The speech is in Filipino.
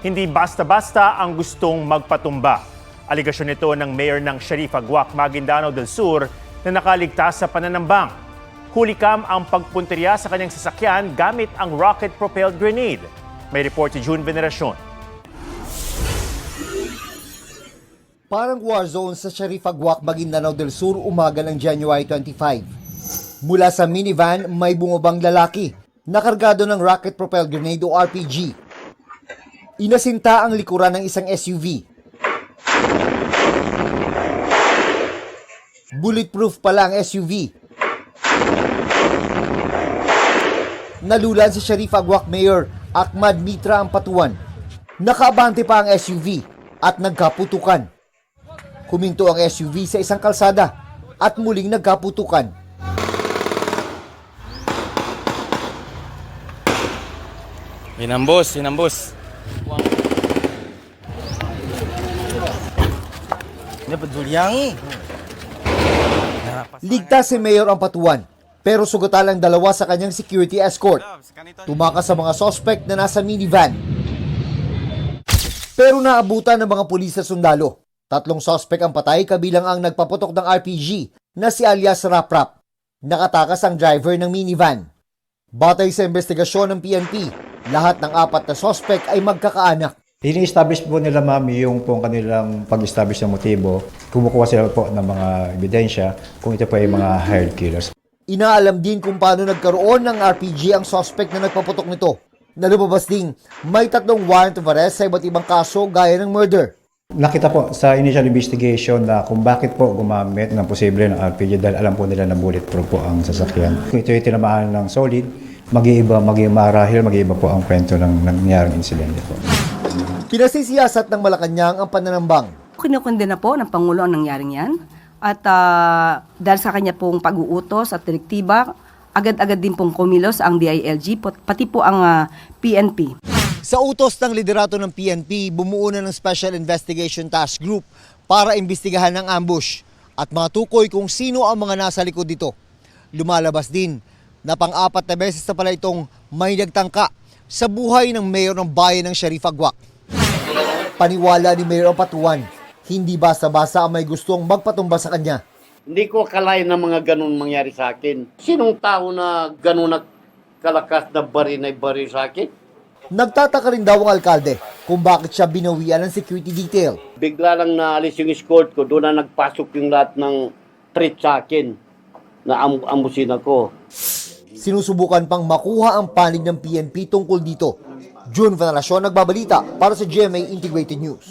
Hindi basta-basta ang gustong magpatumba. Aligasyon nito ng mayor ng Sharif Aguac, Maguindanao del Sur na nakaligtas sa pananambang. Hulikam ang pagpunteriya sa kanyang sasakyan gamit ang rocket-propelled grenade. May report si June Veneracion. Parang war zone sa Sharif Aguac, Maguindanao del Sur umaga ng January 25. Mula sa minivan, may bumabang lalaki na kargado ng rocket-propelled grenade o RPG. Inasinta ang likuran ng isang SUV. Bulletproof pala ang SUV. Nalulan si Sharif Aguac Mayor Ahmad Mitra Ampatuan. Nakaabante pa ang SUV at nagkaputukan. Huminto ang SUV sa isang kalsada at muling nagkaputukan. Inambos. Ligtas si Mayor Ampatuan, pero sugatan ang dalawa sa kanyang security escort. Tumakas sa mga suspect na nasa minivan. Pero naabutan ng mga pulis at sundalo. 3 suspect ang patay kabilang ang nagpaputok ng RPG na si alias Raprap. Nakatakas ang driver ng minivan. Batay sa investigasyon ng PNP, lahat ng 4 na suspect ay magkakaanak. Ini-establish po nila, ma'am, yung pong kanilang pag-establish ng motibo. Kumukuha sila po ng mga ebidensya kung ito po ay mga hired killers. Inaalam din kung paano nagkaroon ng RPG ang suspect na nagpaputok nito. Nalumabas ding may 3 warrant of arrest sa iba't ibang kaso gaya ng murder. Nakita po sa initial investigation na kung bakit po gumamit ng posible ng RPG dahil alam po nila na bulletproof po ang sasakyan. Kung ito ay tinamaan ng solid, mag-iiba po ang kwento ng nangyaring insidente po. Pinasisiyasat ng Malacanang ang pananambang. Kinukundina po ng Pangulo ang nangyaring yan. At dahil sa kanya pong pag-uutos at direktiba, agad-agad din pong kumilos ang DILG, pati po ang PNP. Sa utos ng liderato ng PNP, bumuo na ng Special Investigation Task Group para imbestigahan ang ambush at matukoy kung sino ang mga nasa likod dito. Lumalabas din na pang-4 na beses na pala itong may nagtangka sa buhay ng mayor ng bayan ng Sharif Aguac. Paniwala ni Mayor Ampatuan, hindi basta-basta ang may gustong magpatumba sa kanya. Hindi ko akalain na mga ganun mangyari sa akin. Sinong tao na ganun na kalakas na bari sa akin? Nagtataka rin daw ang alkalde kung bakit siya binawian ng security detail. Bigla lang naalis yung escort ko, doon na nagpasok yung lahat ng threat sa akin na ambusin ako. Sinusubukan pang makuha ang panig ng PNP tungkol dito. June Veneracion nagbabalita para sa GMA Integrated News.